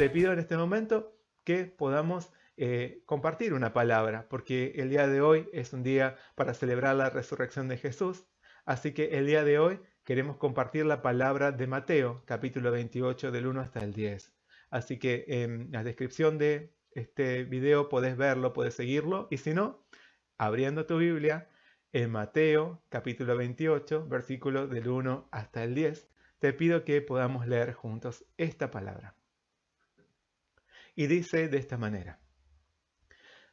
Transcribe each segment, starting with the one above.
te pido en este momento que podamos compartir una palabra, porque el día de hoy es un día para celebrar la resurrección de Jesús. Así que el día de hoy queremos compartir la palabra de Mateo, capítulo 28, del 1 hasta el 10. Así que en la descripción de este video podés verlo, podés seguirlo, y si no, abriendo tu Biblia, en Mateo, capítulo 28, versículo del 1 hasta el 10, te pido que podamos leer juntos esta palabra. Y dice de esta manera: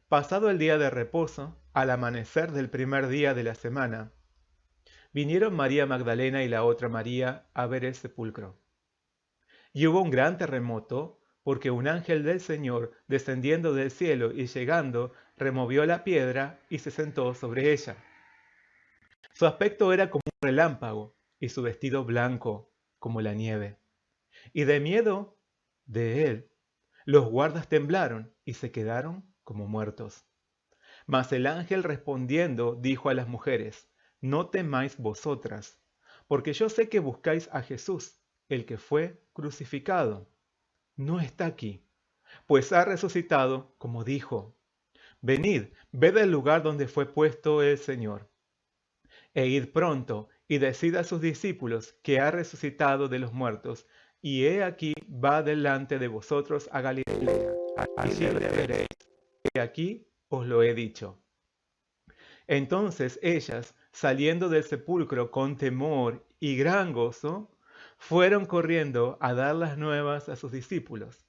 Pasado el día de reposo, al amanecer del primer día de la semana, vinieron María Magdalena y la otra María a ver el sepulcro. Y hubo un gran terremoto, porque un ángel del Señor, descendiendo del cielo y llegando, removió la piedra y se sentó sobre ella. Su aspecto era como un relámpago, y su vestido blanco como la nieve. Y de miedo de él, los guardas temblaron y se quedaron como muertos. Mas el ángel respondiendo dijo a las mujeres: No temáis vosotras, porque yo sé que buscáis a Jesús, el que fue crucificado. No está aquí, pues ha resucitado, como dijo. Venid, ved el lugar donde fue puesto el Señor. E id pronto y decid a sus discípulos que ha resucitado de los muertos, y he aquí va delante de vosotros a Galilea. Allí le veréis, que aquí os lo he dicho. Entonces ellas, saliendo del sepulcro con temor y gran gozo, fueron corriendo a dar las nuevas a sus discípulos.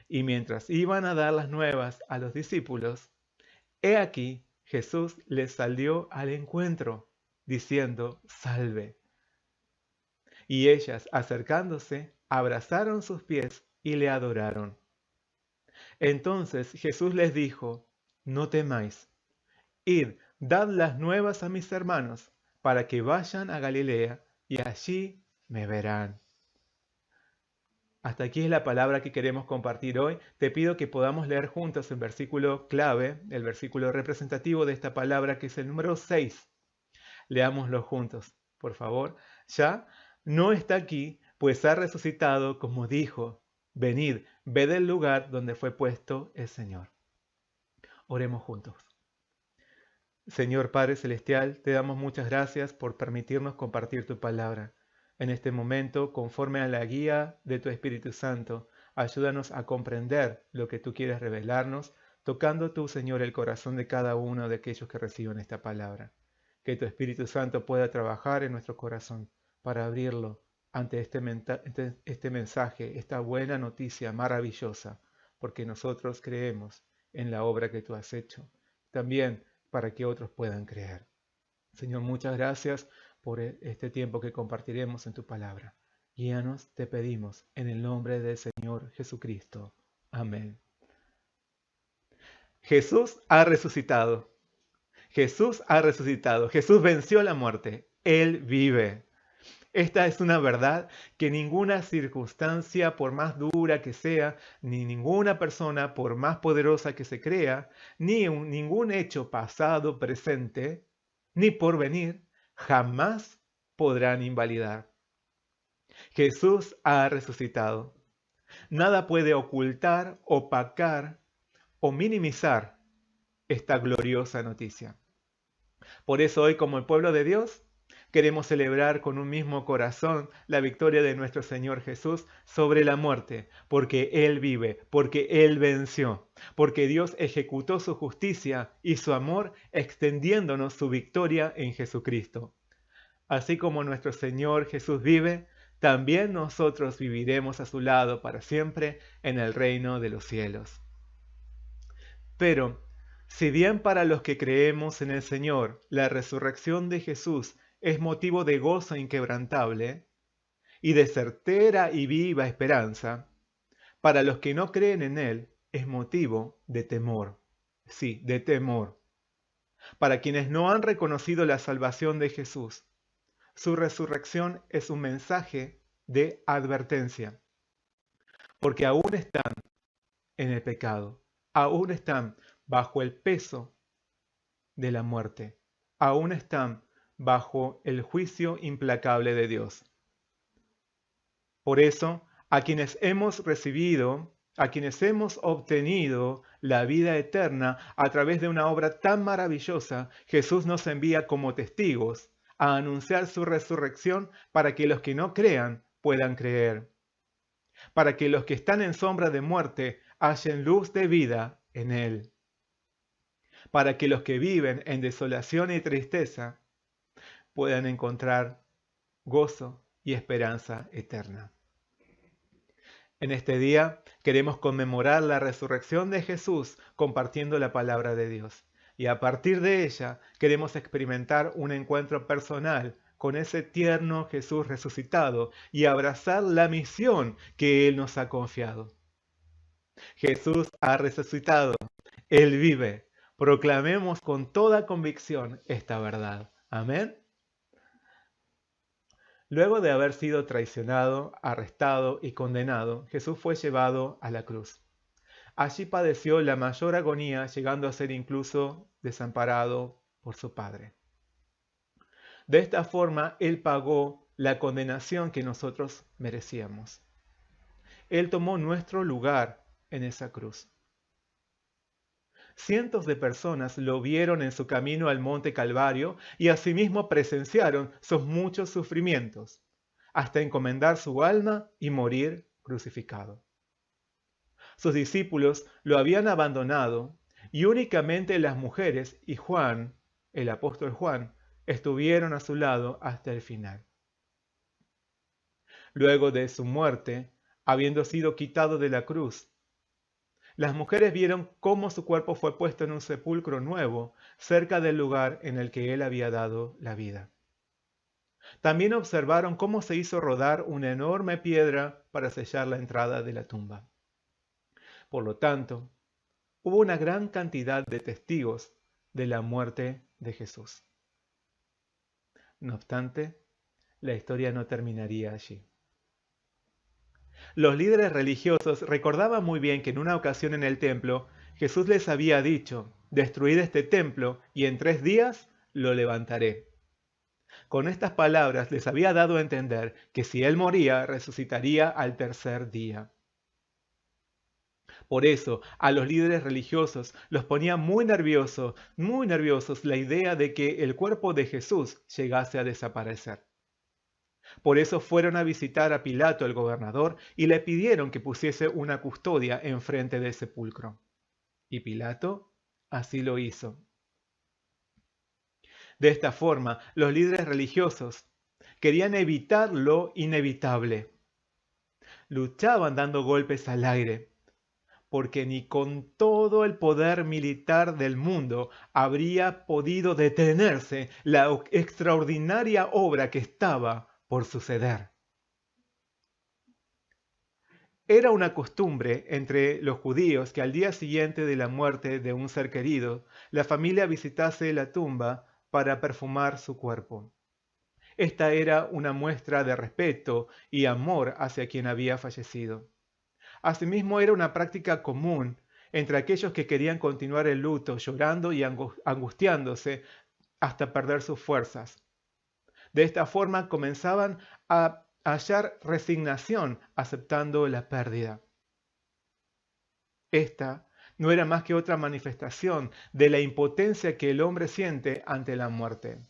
Y mientras iban a dar las nuevas a los discípulos, he aquí Jesús les salió al encuentro, diciendo: Salve. Y ellas, acercándose, abrazaron sus pies y le adoraron. Entonces Jesús les dijo: No temáis. Id, dad las nuevas a mis hermanos, para que vayan a Galilea, y allí me verán. Hasta aquí es la palabra que queremos compartir hoy. Te pido que podamos leer juntos el versículo clave, el versículo representativo de esta palabra, que es el número 6. Leámoslo juntos, por favor. Ya no está aquí, pues ha resucitado, como dijo. Venid, ved el lugar donde fue puesto el Señor. Oremos juntos. Señor Padre Celestial, te damos muchas gracias por permitirnos compartir tu palabra. En este momento, conforme a la guía de tu Espíritu Santo, ayúdanos a comprender lo que tú quieres revelarnos, tocando tú, Señor, el corazón de cada uno de aquellos que reciban esta palabra. Que tu Espíritu Santo pueda trabajar en nuestro corazón para abrirlo ante este mensaje, esta buena noticia maravillosa, porque nosotros creemos en la obra que tú has hecho. También para que otros puedan creer. Señor, muchas gracias por este tiempo que compartiremos en tu palabra. Guíanos, te pedimos, en el nombre del Señor Jesucristo. Amén. Jesús ha resucitado. Jesús ha resucitado. Jesús venció la muerte. Él vive. Esta es una verdad que ninguna circunstancia, por más dura que sea, ni ninguna persona, por más poderosa que se crea, ni ningún hecho pasado, presente, ni por venir, jamás podrán invalidar. Jesús ha resucitado. Nada puede ocultar, opacar o minimizar esta gloriosa noticia. Por eso hoy, como el pueblo de Dios, queremos celebrar con un mismo corazón la victoria de nuestro Señor Jesús sobre la muerte, porque Él vive, porque Él venció, porque Dios ejecutó su justicia y su amor extendiéndonos su victoria en Jesucristo. Así como nuestro Señor Jesús vive, también nosotros viviremos a su lado para siempre en el reino de los cielos. Pero, si bien para los que creemos en el Señor la resurrección de Jesús es motivo de gozo inquebrantable y de certera y viva esperanza, para los que no creen en Él es motivo de temor. Sí, de temor. Para quienes no han reconocido la salvación de Jesús, su resurrección es un mensaje de advertencia, porque aún están en el pecado, aún están bajo el peso de la muerte, aún están bajo el juicio implacable de Dios. Por eso, a quienes hemos recibido a quienes hemos obtenido la vida eterna a través de una obra tan maravillosa, Jesús nos envía como testigos a anunciar su resurrección para que los que no crean puedan creer, para que los que están en sombra de muerte hallen luz de vida en Él, para que los que viven en desolación y tristeza puedan encontrar gozo y esperanza eterna. En este día queremos conmemorar la resurrección de Jesús compartiendo la palabra de Dios. Y a partir de ella queremos experimentar un encuentro personal con ese tierno Jesús resucitado y abrazar la misión que Él nos ha confiado. Jesús ha resucitado, Él vive. Proclamemos con toda convicción esta verdad. Amén. Luego de haber sido traicionado, arrestado y condenado, Jesús fue llevado a la cruz. Allí padeció la mayor agonía, llegando a ser incluso desamparado por su Padre. De esta forma, Él pagó la condenación que nosotros merecíamos. Él tomó nuestro lugar en esa cruz. Cientos de personas lo vieron en su camino al Monte Calvario y asimismo presenciaron sus muchos sufrimientos, hasta encomendar su alma y morir crucificado. Sus discípulos lo habían abandonado y únicamente las mujeres y Juan, el apóstol Juan, estuvieron a su lado hasta el final. Luego de su muerte, habiendo sido quitado de la cruz, las mujeres vieron cómo su cuerpo fue puesto en un sepulcro nuevo, cerca del lugar en el que él había dado la vida. También observaron cómo se hizo rodar una enorme piedra para sellar la entrada de la tumba. Por lo tanto, hubo una gran cantidad de testigos de la muerte de Jesús. No obstante, la historia no terminaría allí. Los líderes religiosos recordaban muy bien que en una ocasión en el templo, Jesús les había dicho: destruid este templo y en 3 días lo levantaré. Con estas palabras les había dado a entender que si él moría, resucitaría al 3er día. Por eso, a los líderes religiosos los ponía muy nerviosos la idea de que el cuerpo de Jesús llegase a desaparecer. Por eso fueron a visitar a Pilato, el gobernador, y le pidieron que pusiese una custodia enfrente del sepulcro. Y Pilato así lo hizo. De esta forma, los líderes religiosos querían evitar lo inevitable. Luchaban dando golpes al aire, porque ni con todo el poder militar del mundo habría podido detenerse la extraordinaria obra que estaba por suceder. Era una costumbre entre los judíos que al día siguiente de la muerte de un ser querido, la familia visitase la tumba para perfumar su cuerpo. Esta era una muestra de respeto y amor hacia quien había fallecido. Asimismo, era una práctica común entre aquellos que querían continuar el luto, llorando y angustiándose hasta perder sus fuerzas. De esta forma comenzaban a hallar resignación aceptando la pérdida. Esta no era más que otra manifestación de la impotencia que el hombre siente ante la muerte.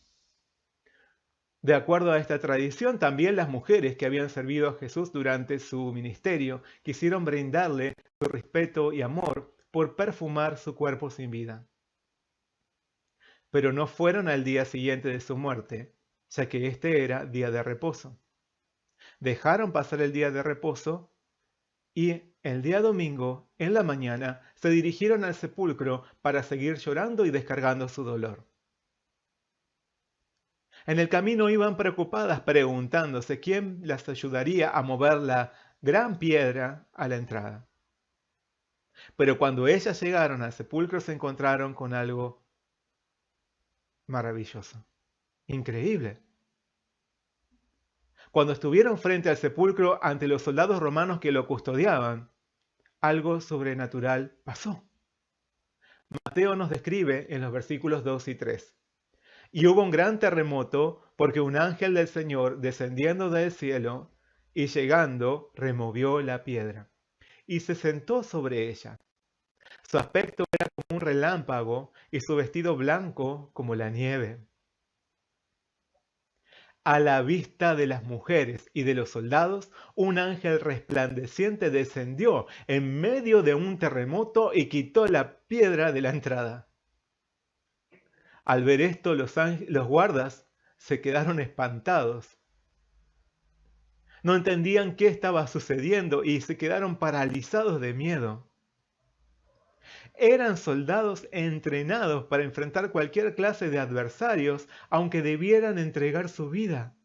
De acuerdo a esta tradición, también las mujeres que habían servido a Jesús durante su ministerio quisieron brindarle su respeto y amor por perfumar su cuerpo sin vida. Pero no fueron al día siguiente de su muerte, ya que este era día de reposo. Dejaron pasar el día de reposo y el día domingo, en la mañana, se dirigieron al sepulcro para seguir llorando y descargando su dolor. En el camino iban preocupadas preguntándose quién las ayudaría a mover la gran piedra a la entrada. Pero cuando ellas llegaron al sepulcro se encontraron con algo maravilloso, increíble. Cuando estuvieron frente al sepulcro ante los soldados romanos que lo custodiaban, algo sobrenatural pasó. Mateo nos describe en los versículos 2 y 3. Y hubo un gran terremoto porque un ángel del Señor descendiendo del cielo y llegando removió la piedra. y se sentó sobre ella. Su aspecto era como un relámpago y su vestido blanco como la nieve. A la vista de las mujeres y de los soldados, un ángel resplandeciente descendió en medio de un terremoto y quitó la piedra de la entrada. Al ver esto, los guardas se quedaron espantados. No entendían qué estaba sucediendo y se quedaron paralizados de miedo. Eran soldados entrenados para enfrentar cualquier clase de adversarios, aunque debieran entregar su vida.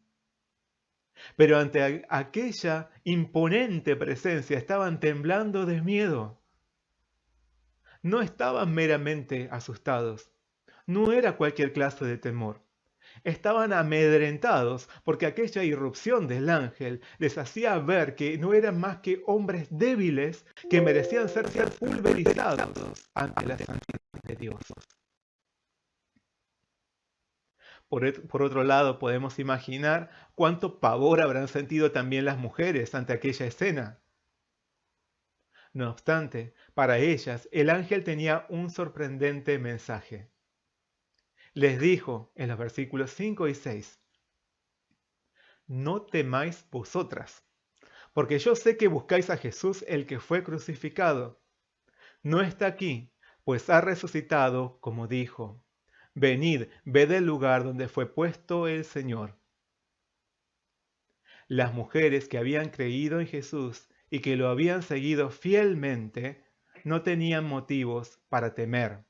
Pero ante aquella imponente presencia estaban temblando de miedo. No estaban meramente asustados. No era cualquier clase de temor. Estaban amedrentados porque aquella irrupción del ángel les hacía ver que no eran más que hombres débiles que merecían ser pulverizados ante la santidad de Dios. Por otro lado, podemos imaginar cuánto pavor habrán sentido también las mujeres ante aquella escena. No obstante, para ellas el ángel tenía un sorprendente mensaje. Les dijo en los versículos 5 y 6, no temáis vosotras, porque yo sé que buscáis a Jesús el que fue crucificado. No está aquí, pues ha resucitado como dijo. Venid, ved el lugar donde fue puesto el Señor. Las mujeres que habían creído en Jesús y que lo habían seguido fielmente, no tenían motivos para temer.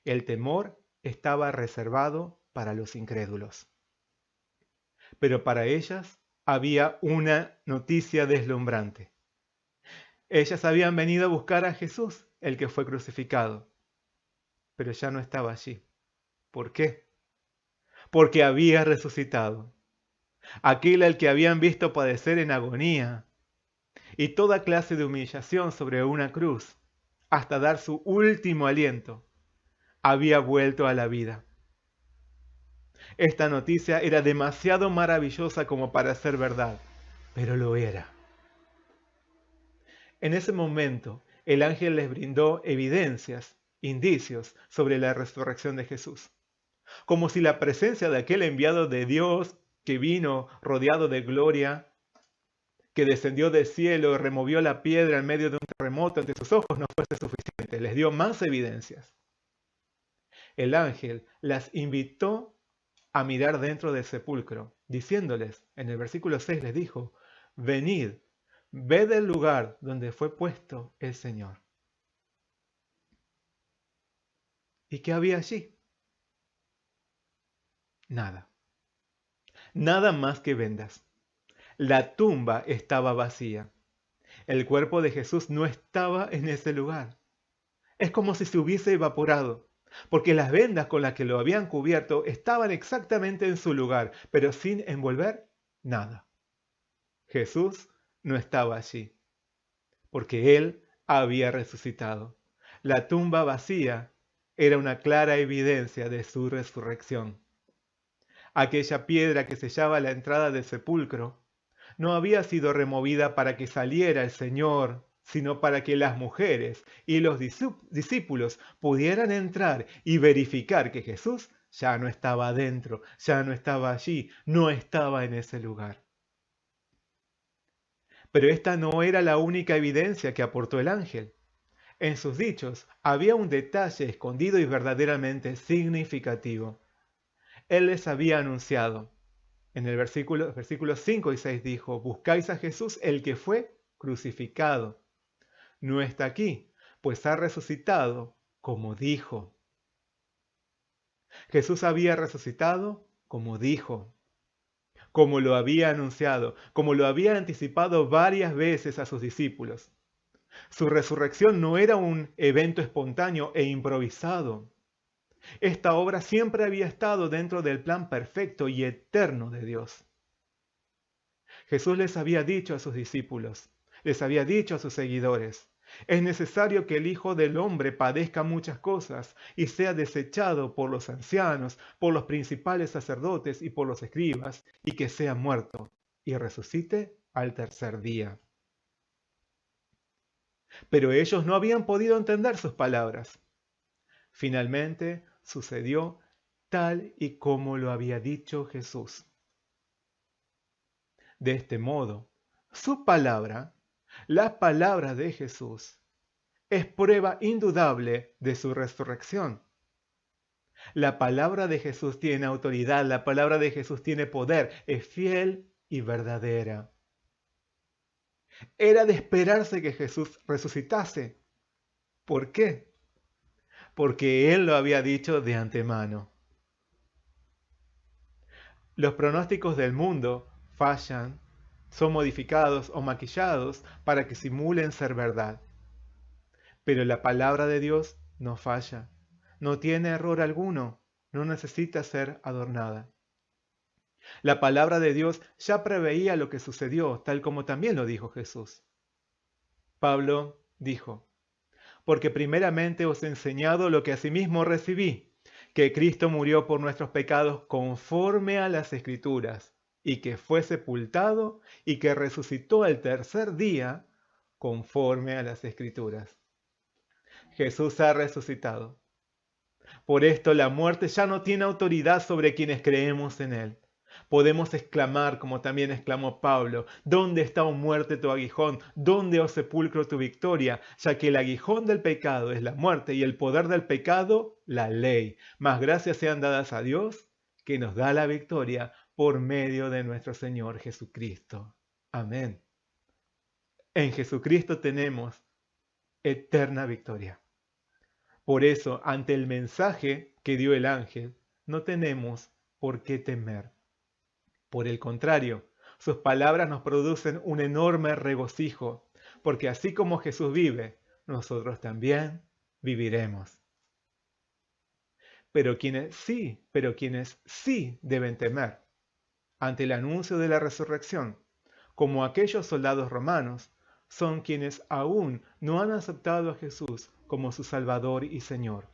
El temor estaba reservado para los incrédulos. Pero para ellas había una noticia deslumbrante. Ellas habían venido a buscar a Jesús, el que fue crucificado, pero ya no estaba allí. ¿Por qué? Porque había resucitado. Aquel al que habían visto padecer en agonía y toda clase de humillación sobre una cruz, hasta dar su último aliento, había vuelto a la vida. Esta noticia era demasiado maravillosa como para ser verdad, pero lo era. En ese momento, el ángel les brindó evidencias, indicios sobre la resurrección de Jesús, como si la presencia de aquel enviado de Dios que vino rodeado de gloria, que descendió del cielo y removió la piedra en medio de un terremoto ante sus ojos, no fuese suficiente. Les dio más evidencias. El ángel las invitó a mirar dentro del sepulcro, diciéndoles, en el versículo 6 les dijo, venid, ved el lugar donde fue puesto el Señor. ¿Y qué había allí? Nada. Nada más que vendas. La tumba estaba vacía. El cuerpo de Jesús no estaba en ese lugar. Es como si se hubiese evaporado, porque las vendas con las que lo habían cubierto estaban exactamente en su lugar, pero sin envolver nada. Jesús no estaba allí, porque Él había resucitado. La tumba vacía era una clara evidencia de su resurrección. Aquella piedra que sellaba la entrada del sepulcro no había sido removida para que saliera el Señor, sino para que las mujeres y los discípulos pudieran entrar y verificar que Jesús ya no estaba adentro, ya no estaba allí, no estaba en ese lugar. Pero esta no era la única evidencia que aportó el ángel. En sus dichos había un detalle escondido y verdaderamente significativo. Él les había anunciado. En el versículos 5 y 6 dijo, buscáis a Jesús el que fue crucificado. No está aquí, pues ha resucitado, como dijo. Jesús había resucitado, como dijo, como lo había anunciado, como lo había anticipado varias veces a sus discípulos. Su resurrección no era un evento espontáneo e improvisado. Esta obra siempre había estado dentro del plan perfecto y eterno de Dios. Jesús les había dicho a sus discípulos, les había dicho a sus seguidores, es necesario que el Hijo del Hombre padezca muchas cosas y sea desechado por los ancianos, por los principales sacerdotes y por los escribas, y que sea muerto y resucite al tercer día. pero ellos no habían podido entender sus palabras. Finalmente sucedió tal y como lo había dicho Jesús. De este modo, su palabra, la palabra de Jesús, es prueba indudable de su resurrección. La palabra de Jesús tiene autoridad, la palabra de Jesús tiene poder, es fiel y verdadera. Era de esperarse que Jesús resucitase. ¿Por qué? Porque Él lo había dicho de antemano. Los pronósticos del mundo fallan, son modificados o maquillados para que simulen ser verdad. Pero la palabra de Dios no falla, no tiene error alguno, no necesita ser adornada. La palabra de Dios ya preveía lo que sucedió, tal como también lo dijo Jesús. Pablo dijo: porque primeramente os he enseñado lo que asimismo recibí, que Cristo murió por nuestros pecados conforme a las Escrituras, y que fue sepultado y que resucitó al tercer día conforme a las Escrituras. Jesús ha resucitado. Por esto la muerte ya no tiene autoridad sobre quienes creemos en Él. Podemos exclamar, como también exclamó Pablo: ¿dónde está, oh muerte, tu aguijón? ¿Dónde, oh sepulcro, tu victoria? Ya que el aguijón del pecado es la muerte y el poder del pecado, la ley. Mas gracias sean dadas a Dios, que nos da la victoria por medio de nuestro Señor Jesucristo. Amén. En Jesucristo tenemos eterna victoria. Por eso, ante el mensaje que dio el ángel, no tenemos por qué temer. Por el contrario, sus palabras nos producen un enorme regocijo, porque así como Jesús vive, nosotros también viviremos. Pero quienes sí deben temer ante el anuncio de la resurrección, como aquellos soldados romanos, son quienes aún no han aceptado a Jesús como su Salvador y Señor,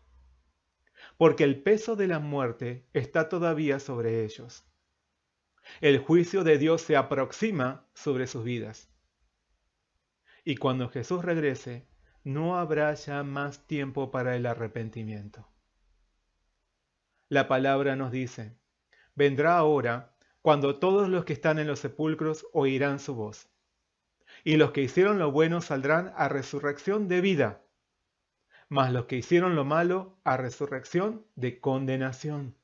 porque el peso de la muerte está todavía sobre ellos. El juicio de Dios se aproxima sobre sus vidas. Y cuando Jesús regrese, no habrá ya más tiempo para el arrepentimiento. La palabra nos dice: vendrá ahora cuando todos los que están en los sepulcros oirán su voz. Y los que hicieron lo bueno saldrán a resurrección de vida, mas los que hicieron lo malo a resurrección de condenación.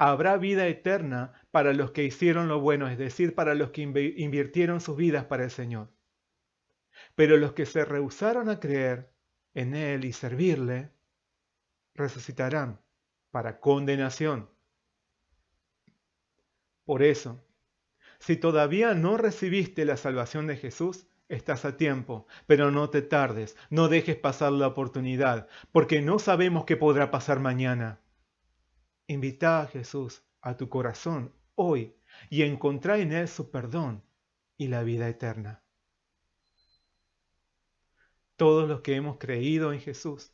Habrá vida eterna para los que hicieron lo bueno, es decir, para los que invirtieron sus vidas para el Señor. Pero los que se rehusaron a creer en Él y servirle, resucitarán para condenación. Por eso, si todavía no recibiste la salvación de Jesús, estás a tiempo, pero no te tardes, no dejes pasar la oportunidad, porque no sabemos qué podrá pasar mañana. Invita a Jesús a tu corazón hoy y encontrá en Él su perdón y la vida eterna. Todos los que hemos creído en Jesús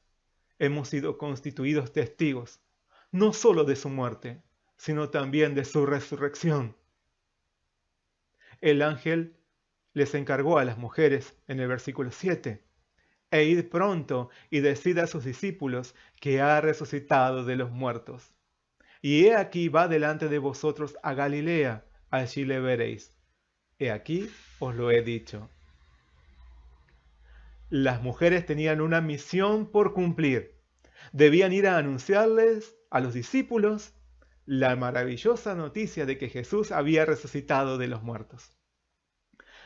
hemos sido constituidos testigos, no solo de su muerte, sino también de su resurrección. El ángel les encargó a las mujeres, en el versículo 7, e id pronto y decid a sus discípulos que ha resucitado de los muertos. Y he aquí va delante de vosotros a Galilea, allí le veréis. He aquí os lo he dicho. Las mujeres tenían una misión por cumplir. Debían ir a anunciarles a los discípulos la maravillosa noticia de que Jesús había resucitado de los muertos.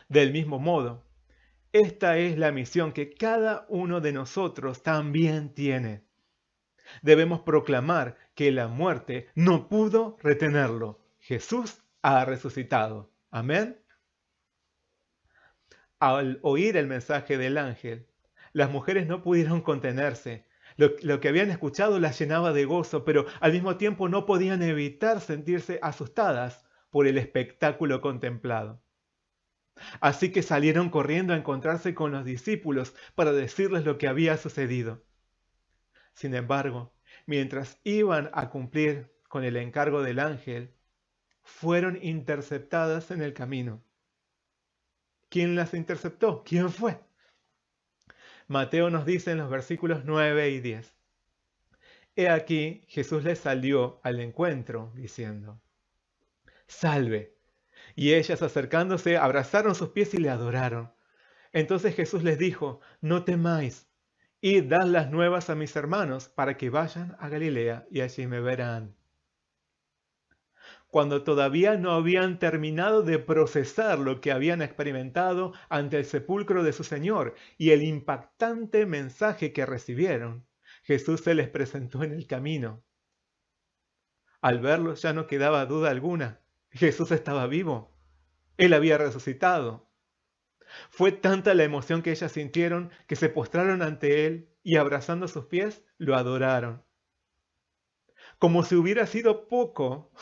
Del mismo modo, esta es la misión que cada uno de nosotros también tiene. Debemos proclamar que la muerte no pudo retenerlo. Jesús ha resucitado. Amén. Al oír el mensaje del ángel, las mujeres no pudieron contenerse. Lo que habían escuchado las llenaba de gozo, pero al mismo tiempo no podían evitar sentirse asustadas por el espectáculo contemplado. Así que salieron corriendo a encontrarse con los discípulos para decirles lo que había sucedido. Sin embargo, mientras iban a cumplir con el encargo del ángel, fueron interceptadas en el camino. ¿Quién las interceptó? ¿Quién fue? Mateo nos dice en los versículos 9 y 10. He aquí, Jesús les salió al encuentro, diciendo: ¡Salve! Y ellas, acercándose, abrazaron sus pies y le adoraron. Entonces Jesús les dijo: no temáis, id, dad las nuevas a mis hermanos, para que vayan a Galilea, y allí me verán. Cuando todavía no habían terminado de procesar lo que habían experimentado ante el sepulcro de su Señor y el impactante mensaje que recibieron, Jesús se les presentó en el camino. Al verlo ya no quedaba duda alguna. Jesús estaba vivo. Él había resucitado. Fue tanta la emoción que ellas sintieron que se postraron ante Él y, abrazando sus pies, lo adoraron. Como si hubiera sido poco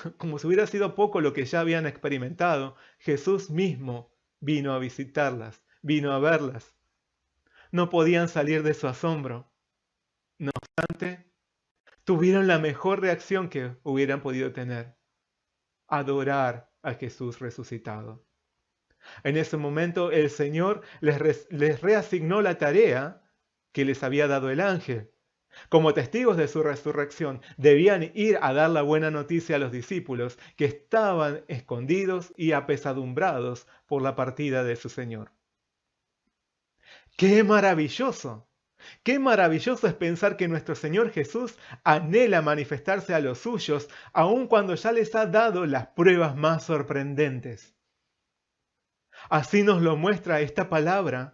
lo que ya habían experimentado, Jesús mismo vino a visitarlas, vino a verlas. No podían salir de su asombro. No obstante, tuvieron la mejor reacción que hubieran podido tener: adorar a Jesús resucitado. En ese momento el Señor les reasignó la tarea que les había dado el ángel. Como testigos de su resurrección, debían ir a dar la buena noticia a los discípulos que estaban escondidos y apesadumbrados por la partida de su Señor. ¡Qué maravilloso! ¡Qué maravilloso es pensar que nuestro Señor Jesús anhela manifestarse a los suyos, aun cuando ya les ha dado las pruebas más sorprendentes! Así nos lo muestra esta palabra.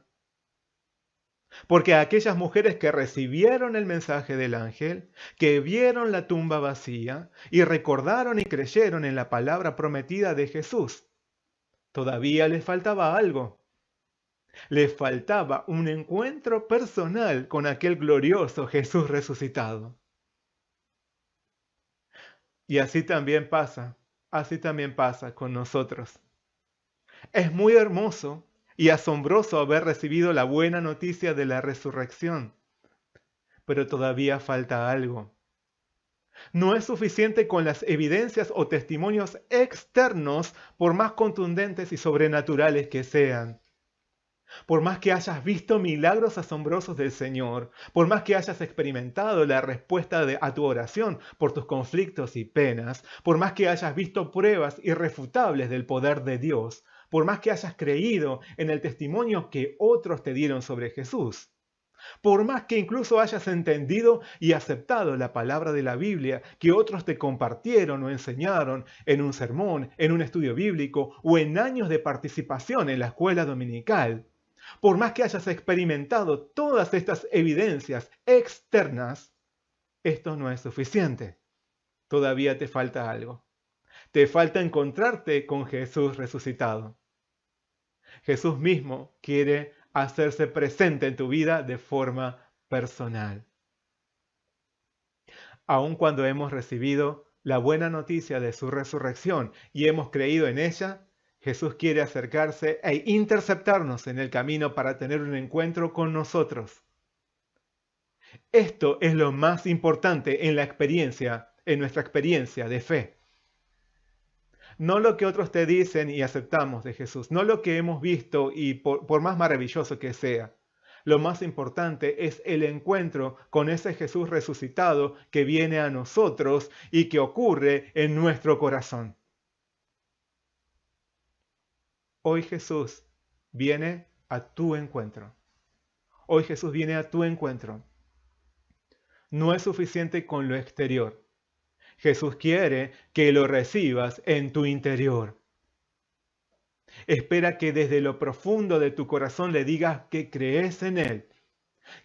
Porque aquellas mujeres que recibieron el mensaje del ángel, que vieron la tumba vacía y recordaron y creyeron en la palabra prometida de Jesús, todavía les faltaba algo. Les faltaba un encuentro personal con aquel glorioso Jesús resucitado. Y así también pasa con nosotros. Es muy hermoso y asombroso haber recibido la buena noticia de la resurrección. Pero todavía falta algo. No es suficiente con las evidencias o testimonios externos, por más contundentes y sobrenaturales que sean. Por más que hayas visto milagros asombrosos del Señor, por más que hayas experimentado la respuesta a tu oración por tus conflictos y penas, por más que hayas visto pruebas irrefutables del poder de Dios, por más que hayas creído en el testimonio que otros te dieron sobre Jesús, por más que incluso hayas entendido y aceptado la palabra de la Biblia que otros te compartieron o enseñaron en un sermón, en un estudio bíblico o en años de participación en la escuela dominical, por más que hayas experimentado todas estas evidencias externas, esto no es suficiente. Todavía te falta algo. Te falta encontrarte con Jesús resucitado. Jesús mismo quiere hacerse presente en tu vida de forma personal. Aun cuando hemos recibido la buena noticia de su resurrección y hemos creído en ella, Jesús quiere acercarse e interceptarnos en el camino para tener un encuentro con nosotros. Esto es lo más importante en nuestra experiencia de fe. No lo que otros te dicen y aceptamos de Jesús, no lo que hemos visto y por más maravilloso que sea. Lo más importante es el encuentro con ese Jesús resucitado que viene a nosotros y que ocurre en nuestro corazón. Hoy Jesús viene a tu encuentro. Hoy Jesús viene a tu encuentro. No es suficiente con lo exterior. Jesús quiere que lo recibas en tu interior. Espera que desde lo profundo de tu corazón le digas que crees en Él,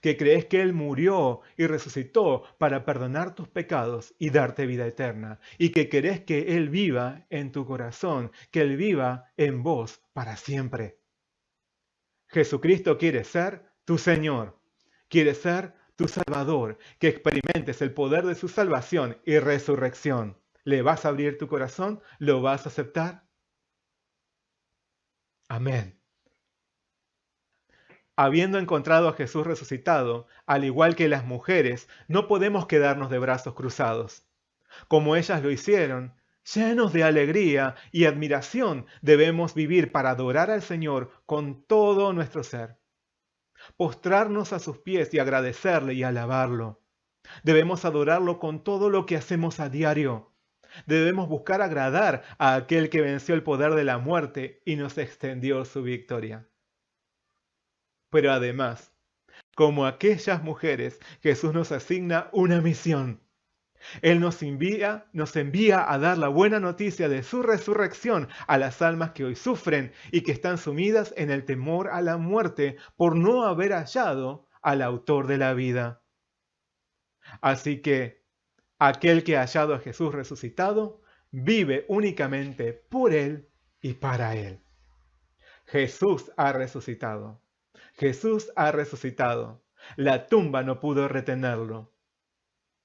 que crees que Él murió y resucitó para perdonar tus pecados y darte vida eterna, y que crees que Él viva en tu corazón, que Él viva en vos para siempre. Jesucristo quiere ser tu Señor, quiere ser tu Salvador, que experimentes el poder de su salvación y resurrección. ¿Le vas a abrir tu corazón? ¿Lo vas a aceptar? Amén. Habiendo encontrado a Jesús resucitado, al igual que las mujeres, no podemos quedarnos de brazos cruzados. Como ellas lo hicieron, llenos de alegría y admiración, debemos vivir para adorar al Señor con todo nuestro ser. postrarnos a sus pies y agradecerle y alabarlo. Debemos adorarlo con todo lo que hacemos a diario. Debemos buscar agradar a aquel que venció el poder de la muerte y nos extendió su victoria. Pero además, como aquellas mujeres, Jesús nos asigna una misión. Él nos envía a dar la buena noticia de su resurrección a las almas que hoy sufren y que están sumidas en el temor a la muerte por no haber hallado al autor de la vida. Así que aquel que ha hallado a Jesús resucitado vive únicamente por Él y para Él. Jesús ha resucitado. Jesús ha resucitado. La tumba no pudo retenerlo.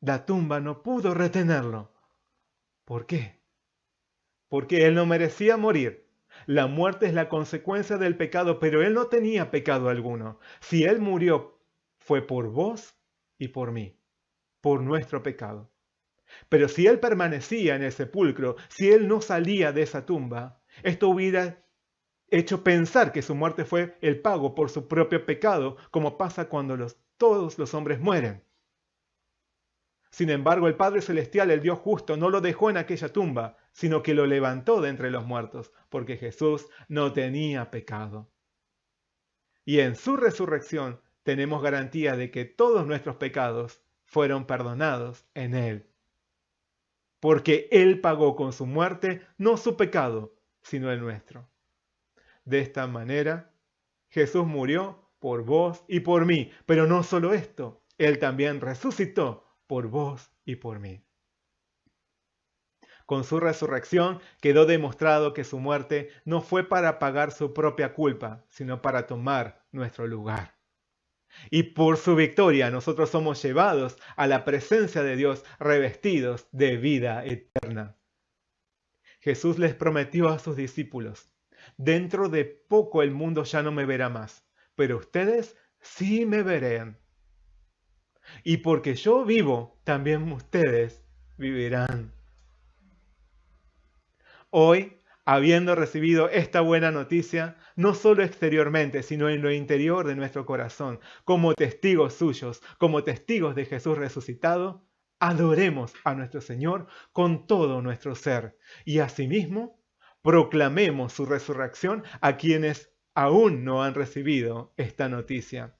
La tumba no pudo retenerlo. ¿Por qué? Porque Él no merecía morir. La muerte es la consecuencia del pecado, pero Él no tenía pecado alguno. Si Él murió, fue por vos y por mí, por nuestro pecado. Pero si Él permanecía en el sepulcro, si Él no salía de esa tumba, esto hubiera hecho pensar que su muerte fue el pago por su propio pecado, como pasa cuando todos los hombres mueren. Sin embargo, el Padre Celestial, el Dios justo, no lo dejó en aquella tumba, sino que lo levantó de entre los muertos, porque Jesús no tenía pecado. Y en su resurrección tenemos garantía de que todos nuestros pecados fueron perdonados en Él. Porque Él pagó con su muerte no su pecado, sino el nuestro. De esta manera, Jesús murió por vos y por mí, pero no solo esto, Él también resucitó por vos y por mí. Con su resurrección quedó demostrado que su muerte no fue para pagar su propia culpa, sino para tomar nuestro lugar. Y por su victoria nosotros somos llevados a la presencia de Dios revestidos de vida eterna. Jesús les prometió a sus discípulos: dentro de poco el mundo ya no me verá más, pero ustedes sí me verán. Y porque yo vivo, también ustedes vivirán. Hoy, habiendo recibido esta buena noticia, no solo exteriormente, sino en lo interior de nuestro corazón, como testigos suyos, como testigos de Jesús resucitado, adoremos a nuestro Señor con todo nuestro ser y asimismo proclamemos su resurrección a quienes aún no han recibido esta noticia.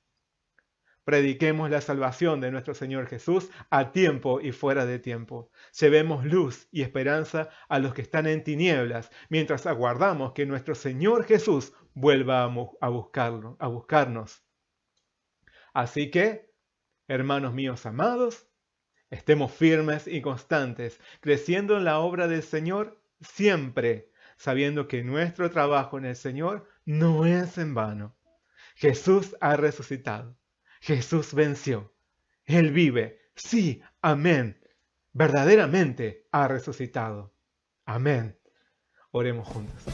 Prediquemos la salvación de nuestro Señor Jesús a tiempo y fuera de tiempo. Llevemos luz y esperanza a los que están en tinieblas, mientras aguardamos que nuestro Señor Jesús vuelva a buscarnos. Así que, hermanos míos amados, estemos firmes y constantes, creciendo en la obra del Señor siempre, sabiendo que nuestro trabajo en el Señor no es en vano. Jesús ha resucitado. Jesús venció. Él vive. Sí, amén. Verdaderamente ha resucitado. Amén. Oremos juntos.